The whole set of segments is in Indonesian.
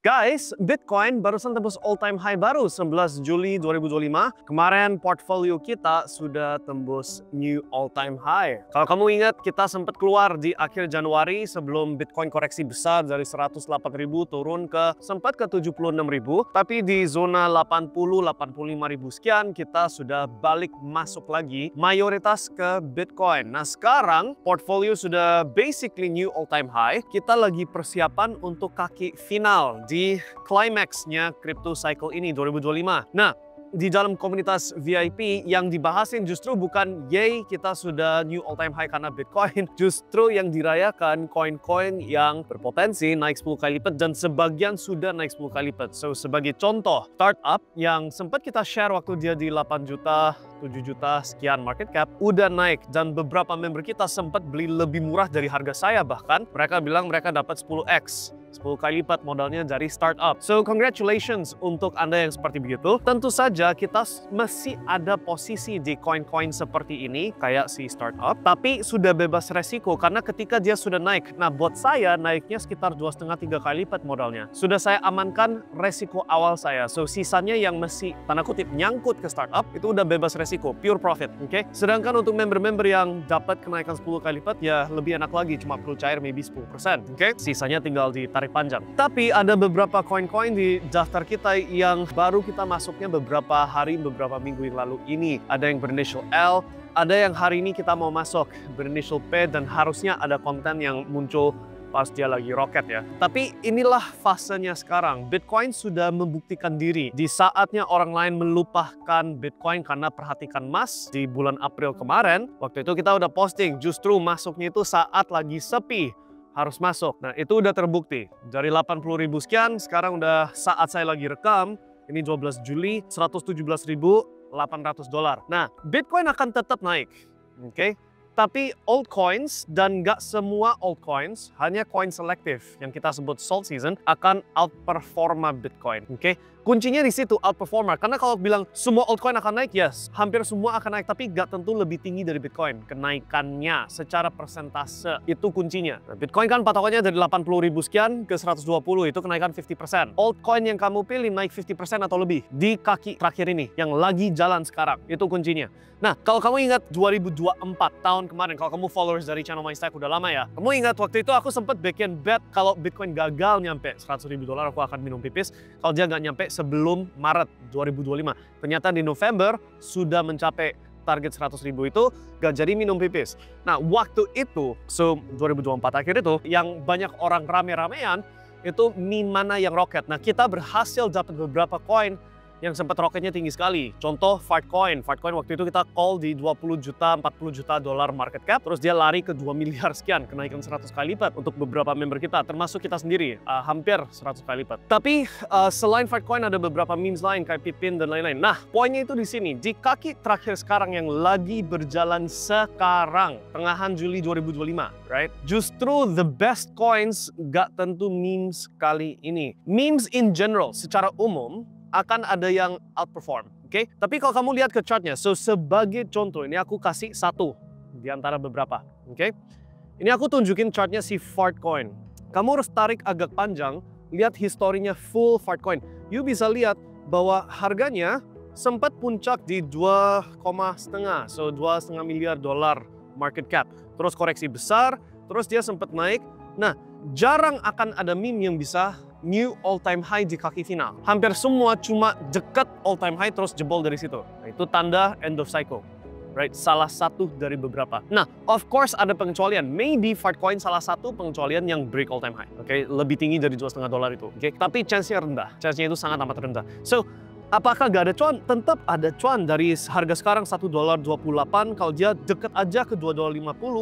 Guys, Bitcoin barusan tembus all-time high baru 11 Juli 2025. Kemarin portfolio kita sudah tembus new all-time high. Kalau kamu ingat, kita sempat keluar di akhir Januari sebelum Bitcoin koreksi besar dari 108.000 turun ke sempat ke 76.000. Tapi di zona 80-85.000 sekian, kita sudah balik masuk lagi mayoritas ke Bitcoin. Nah sekarang portfolio sudah basically new all-time high. Kita lagi persiapan untuk kaki final di climax-nya crypto cycle ini 2025. Nah, di dalam komunitas VIP yang dibahasin justru bukan yay kita sudah new all time high karena Bitcoin, justru yang dirayakan koin-koin yang berpotensi naik 10 kali lipat dan sebagian sudah naik 10 kali lipat. So sebagai contoh, startup yang sempat kita share waktu dia di 8 juta 7 juta sekian market cap udah naik dan beberapa member kita sempat beli lebih murah dari harga saya, bahkan mereka bilang mereka dapat 10x 10 kali lipat modalnya dari startup. So congratulations untuk Anda yang seperti begitu. Tentu saja kita masih ada posisi di koin-koin seperti ini kayak si startup, tapi sudah bebas resiko karena ketika dia sudah naik, nah buat saya naiknya sekitar 2,5-3 kali lipat modalnya. Sudah saya amankan resiko awal saya. So sisanya yang masih tanda kutip nyangkut ke startup itu udah bebas resiko, pure profit, oke? Sedangkan untuk member-member yang dapat kenaikan 10 kali lipat ya lebih enak lagi, cuma perlu cair maybe 10%, oke? Sisanya tinggal ditarik panjang. Tapi ada beberapa koin-koin di daftar kita yang baru kita masuknya beberapa hari, beberapa minggu yang lalu ini. Ada yang berinisial L, ada yang hari ini kita mau masuk berinisial P, dan harusnya ada konten yang muncul pas dia lagi roket ya. Tapi inilah fasenya sekarang. Bitcoin sudah membuktikan diri. Di saatnya orang lain melupakan Bitcoin karena perhatikan emas di bulan April kemarin, waktu itu kita udah posting justru masuknya itu saat lagi sepi. Harus masuk. Nah itu udah terbukti. Dari 80.000 sekian, sekarang udah saat saya lagi rekam, ini 12 Juli, 117.800 dolar. Nah, Bitcoin akan tetap naik, oke? Tapi altcoins dan nggak semua altcoins, hanya coin selektif yang kita sebut salt season akan outperforma Bitcoin, oke? Kuncinya di situ, outperformer. Karena kalau bilang semua altcoin akan naik, yes, hampir semua akan naik, tapi nggak tentu lebih tinggi dari Bitcoin. Kenaikannya secara persentase itu kuncinya. Nah, Bitcoin kan patokannya dari 80.000 sekian ke 120, itu kenaikan 50%. Altcoin yang kamu pilih naik 50% atau lebih di kaki terakhir ini, yang lagi jalan sekarang, itu kuncinya. Nah, kalau kamu ingat 2024 tahun kemarin, kalau kamu followers dari channel MyStack udah lama ya, kamu ingat waktu itu aku sempat bikin bet kalau Bitcoin gagal nyampe 100.000 dolar, aku akan minum pipis. Kalau dia nggak nyampe sebelum Maret 2025. Ternyata di November sudah mencapai target 100.000 itu, gak jadi minum pipis. Nah, waktu itu, so 2024 akhir itu, yang banyak orang rame-ramean, itu meme mana yang roket. Nah, kita berhasil dapat beberapa koin yang sempat roketnya tinggi sekali. Contoh Fartcoin. Fartcoin waktu itu kita call di 20 juta, 40 juta dolar market cap. Terus dia lari ke 2 miliar sekian, kenaikan 100 kali lipat untuk beberapa member kita, termasuk kita sendiri, hampir 100 kali lipat. Tapi selain Fartcoin ada beberapa memes lain kayak Pipin dan lain-lain. Nah, poinnya itu di sini. Di kaki terakhir sekarang yang lagi berjalan sekarang, tengahan Juli 2025, right? Justru the best coins gak tentu memes kali ini. Memes in general, secara umum, akan ada yang outperform, oke? Tapi kalau kamu lihat ke chartnya, so sebagai contoh, ini aku kasih satu di antara beberapa, oke? Ini aku tunjukin chartnya si Fartcoin. Kamu harus tarik agak panjang, lihat historinya full Fartcoin. You bisa lihat bahwa harganya sempat puncak di 2,5, so 2,5 miliar dolar market cap. Terus koreksi besar, terus dia sempat naik. Nah, jarang akan ada meme yang bisa new all-time high di kaki final. Hampir semua cuma dekat all-time high terus jebol dari situ. Nah, itu tanda end of cycle, right? Salah satu dari beberapa. Nah, of course ada pengecualian. Maybe Fartcoin salah satu pengecualian yang break all-time high. Oke, lebih tinggi dari 2,5 dolar itu. Oke, tapi chance-nya rendah. Chance-nya itu sangat amat rendah. So, apakah gak ada cuan? Tetap ada cuan. Dari harga sekarang 1,28 dolar, kalau dia deket aja ke 2,50 dolar,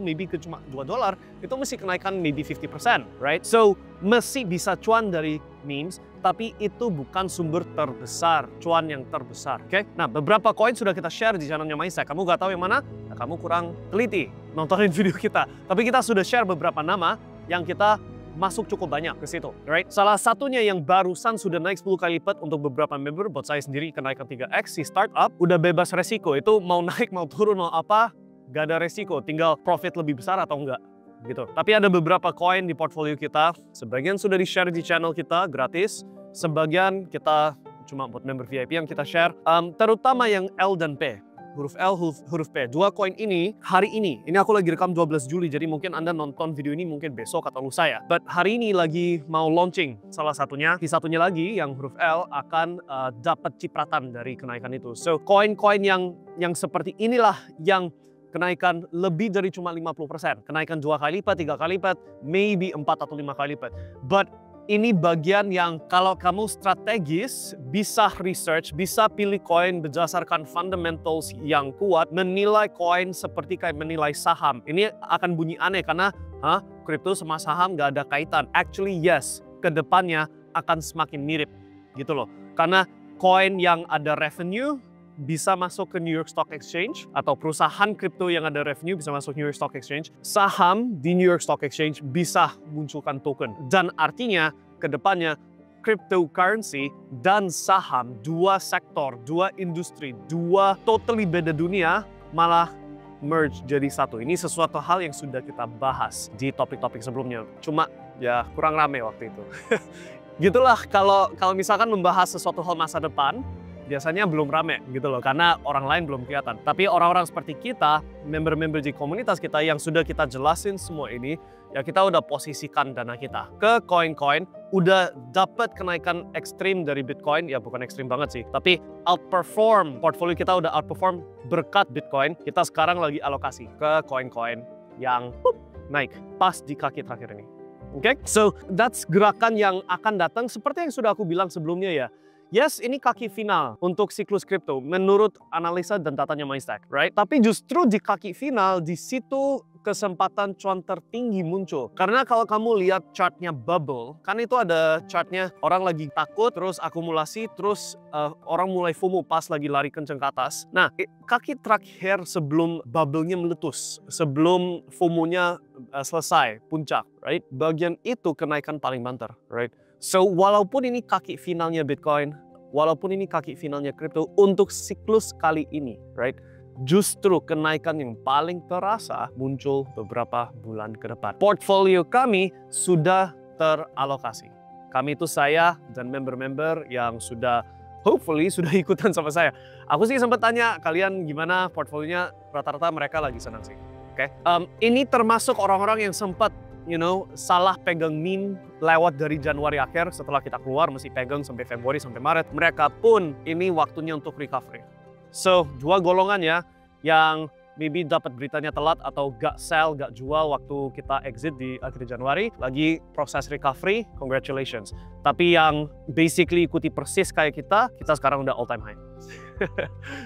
maybe ke cuma 2 dolar, itu mesti kenaikan maybe 50%, right? So, mesti bisa cuan dari memes, tapi itu bukan sumber terbesar, cuan yang terbesar, oke? Nah, beberapa koin sudah kita share di channelnya MyStack. Kamu gak tahu yang mana? Nah, kamu kurang teliti nontonin video kita. Tapi kita sudah share beberapa nama yang kita masuk cukup banyak ke situ, right? Salah satunya yang barusan sudah naik 10 kali lipat untuk beberapa member, buat saya sendiri kenaikan 3x, si startup udah bebas resiko. Itu mau naik, mau turun, mau apa, gak ada resiko, tinggal profit lebih besar atau enggak. gitu. Tapi ada beberapa koin di portfolio kita, sebagian sudah di-share di channel kita gratis, sebagian kita cuma buat member VIP yang kita share, terutama yang L dan P. Huruf L, huruf P. Dua koin ini, hari ini aku lagi rekam 12 Juli, jadi mungkin Anda nonton video ini mungkin besok atau lusa ya. But hari ini lagi mau launching salah satunya. Di satunya lagi, yang huruf L akan dapat cipratan dari kenaikan itu. So, koin-koin yang seperti inilah yang kenaikan lebih dari cuma 50%. Kenaikan 2 kali lipat, 3 kali lipat, maybe 4 atau 5 kali lipat. But ini bagian yang kalau kamu strategis, bisa research, bisa pilih koin berdasarkan fundamentals yang kuat, menilai koin seperti kayak menilai saham. Ini akan bunyi aneh karena, kripto sama saham nggak ada kaitan. Actually yes, kedepannya akan semakin mirip gitu loh. Karena koin yang ada revenue bisa masuk ke New York Stock Exchange, atau perusahaan kripto yang ada revenue bisa masuk New York Stock Exchange. Saham di New York Stock Exchange bisa munculkan token. Dan artinya kedepannya cryptocurrency dan saham, dua sektor, dua industri, dua totally beda dunia malah merge jadi satu. Ini sesuatu hal yang sudah kita bahas di topik-topik sebelumnya. Cuma ya kurang rame waktu itu. Gitulah kalau misalkan membahas sesuatu hal masa depan, biasanya belum rame gitu loh, karena orang lain belum kelihatan. Tapi orang-orang seperti kita, member-member di komunitas kita yang sudah kita jelasin semua ini, ya kita udah posisikan dana kita ke koin-koin, udah dapat kenaikan ekstrim dari Bitcoin, ya bukan ekstrim banget sih, tapi outperform, portfolio kita udah outperform berkat Bitcoin, kita sekarang lagi alokasi ke koin-koin yang naik pas di kaki terakhir ini. Oke? So, that's gerakan yang akan datang seperti yang sudah aku bilang sebelumnya ya. Yes, ini kaki final untuk siklus kripto menurut analisa dan datanya Mindstack, right? Tapi justru di kaki final, di situ kesempatan cuan tertinggi muncul. Karena kalau kamu lihat chartnya bubble, kan itu ada chartnya orang lagi takut, terus akumulasi, terus orang mulai FOMO pas lagi lari kenceng ke atas. Nah, kaki terakhir sebelum bubble-nya meletus, sebelum FOMO-nya selesai, puncak, right? Bagian itu kenaikan paling banter, right? So, walaupun ini kaki finalnya Bitcoin, walaupun ini kaki finalnya kripto, untuk siklus kali ini, right? Justru kenaikan yang paling terasa muncul beberapa bulan ke depan. Portfolio kami sudah teralokasi. Kami itu saya dan member-member yang sudah, hopefully, sudah ikutan sama saya. Aku sih sempat tanya kalian gimana portfolionya, rata-rata mereka lagi senang sih. Oke? Ini termasuk orang-orang yang sempat salah pegang meme lewat dari Januari akhir, setelah kita keluar mesti pegang sampai Februari, sampai Maret. Mereka pun ini waktunya untuk recovery. So, dua golongan ya, yang maybe dapat beritanya telat atau gak sell, gak jual waktu kita exit di akhir Januari, lagi proses recovery, congratulations. Tapi yang basically ikuti persis kayak kita sekarang udah all time high.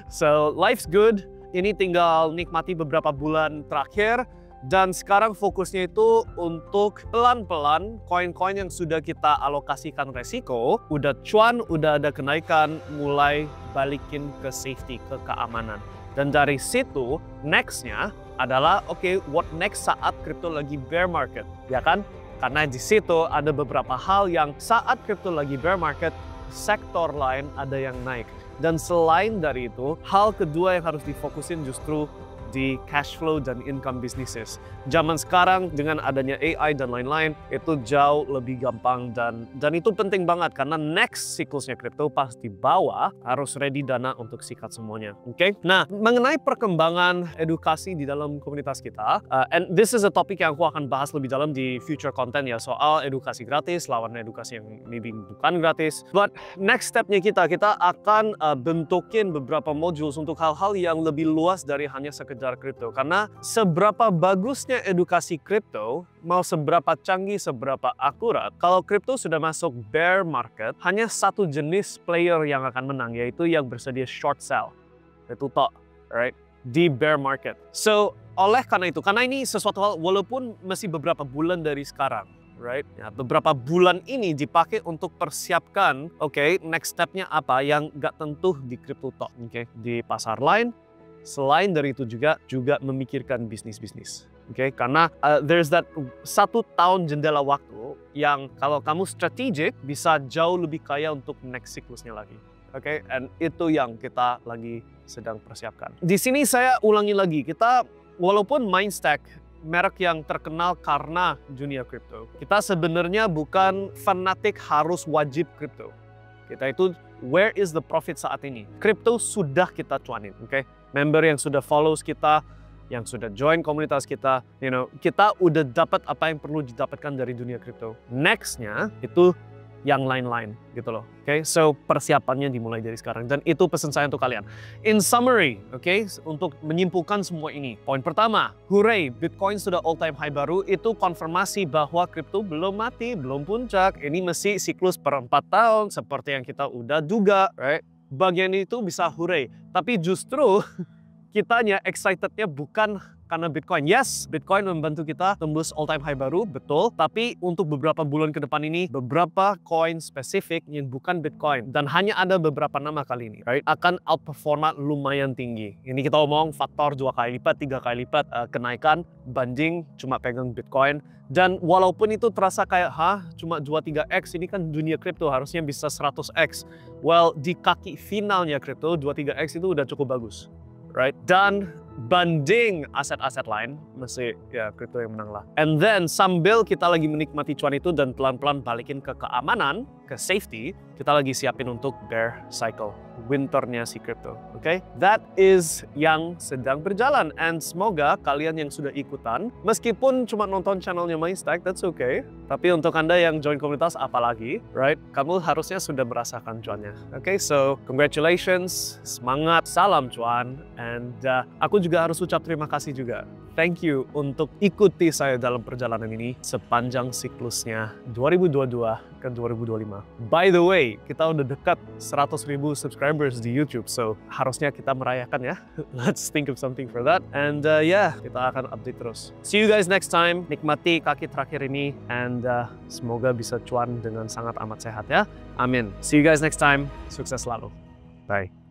So, life's good. Ini tinggal nikmati beberapa bulan terakhir. Dan sekarang fokusnya itu untuk pelan-pelan koin-koin yang sudah kita alokasikan resiko, udah cuan, udah ada kenaikan, mulai balikin ke safety, ke keamanan. Dan dari situ, next-nya adalah, oke, what next saat kripto lagi bear market, ya kan? Karena di situ ada beberapa hal yang saat kripto lagi bear market, sektor lain ada yang naik. Dan selain dari itu, hal kedua yang harus difokusin justru di cash flow dan income businesses. Zaman sekarang dengan adanya AI dan lain-lain itu jauh lebih gampang dan itu penting banget karena next siklusnya kripto pas di bawah harus ready dana untuk sikat semuanya. Oke? Nah, mengenai perkembangan edukasi di dalam komunitas kita, and this is a topic yang aku akan bahas lebih dalam di future content ya, soal edukasi gratis lawan edukasi yang maybe bukan gratis. But next stepnya kita akan bentukin beberapa modules untuk hal-hal yang lebih luas dari hanya sekedar kripto. Karena seberapa bagusnya edukasi kripto, mau seberapa canggih, seberapa akurat, kalau kripto sudah masuk bear market, hanya satu jenis player yang akan menang, yaitu yang bersedia short sell. Itu tok, right? Di bear market. So, oleh karena itu, karena ini sesuatu hal, walaupun masih beberapa bulan dari sekarang, right? Ya, beberapa bulan ini dipakai untuk persiapkan, oke, next stepnya apa yang nggak tentu di kripto tok, oke? Di pasar lain, selain dari itu juga memikirkan bisnis-bisnis, oke? Karena there's that 1 tahun jendela waktu yang kalau kamu strategic bisa jauh lebih kaya untuk next siklusnya lagi, oke? And itu yang kita lagi sedang persiapkan. Di sini saya ulangi lagi, kita walaupun Mindstack merek yang terkenal karena dunia kripto. Kita sebenarnya bukan fanatik harus wajib kripto. Kita itu where is the profit saat ini? Kripto sudah kita cuanin, oke? Member yang sudah follow kita, yang sudah join komunitas kita, kita udah dapat apa yang perlu didapatkan dari dunia kripto. Next-nya itu yang lain-lain gitu loh. Oke, so persiapannya dimulai dari sekarang dan itu pesan saya untuk kalian. In summary, oke, untuk menyimpulkan semua ini. Poin pertama, hooray, Bitcoin sudah all-time high baru, itu konfirmasi bahwa kripto belum mati, belum puncak. Ini masih siklus per 4 tahun seperti yang kita udah duga, right? Bagian itu bisa hooray, tapi justru kitanya excitednya bukan karena Bitcoin. Yes, Bitcoin membantu kita tembus all-time high baru, betul. Tapi untuk beberapa bulan ke depan ini, beberapa coin spesifik yang bukan Bitcoin, dan hanya ada beberapa nama kali ini, right, akan outperforma lumayan tinggi. Ini kita omong faktor 2 kali lipat, 3 kali lipat kenaikan banding cuma pegang Bitcoin. Dan walaupun itu terasa kayak, cuma 2-3x, ini kan dunia kripto harusnya bisa 100x. Well, di kaki finalnya kripto, 2-3x itu udah cukup bagus. Right? Dan banding aset-aset lain, masih ya kripto yang menang lah. And then sambil kita lagi menikmati cuan itu dan pelan-pelan balikin ke keamanan, ke safety, kita lagi siapin untuk bear cycle, winternya si kripto. Oke? That is yang sedang berjalan. And semoga kalian yang sudah ikutan, meskipun cuma nonton channelnya MainStack, that's okay. Tapi untuk Anda yang join komunitas apalagi, right? Kamu harusnya sudah merasakan cuannya. Oke, so congratulations, semangat, salam cuan. And aku juga harus ucap terima kasih juga. Thank you untuk ikuti saya dalam perjalanan ini sepanjang siklusnya 2022 ke 2025. By the way, kita udah dekat 100.000 subscribers di YouTube, so harusnya kita merayakan ya. Let's think of something for that. And kita akan update terus. See you guys next time. Nikmati kaki terakhir ini, and semoga bisa cuan dengan sangat amat sehat ya. Amin. See you guys next time. Sukses selalu. Bye.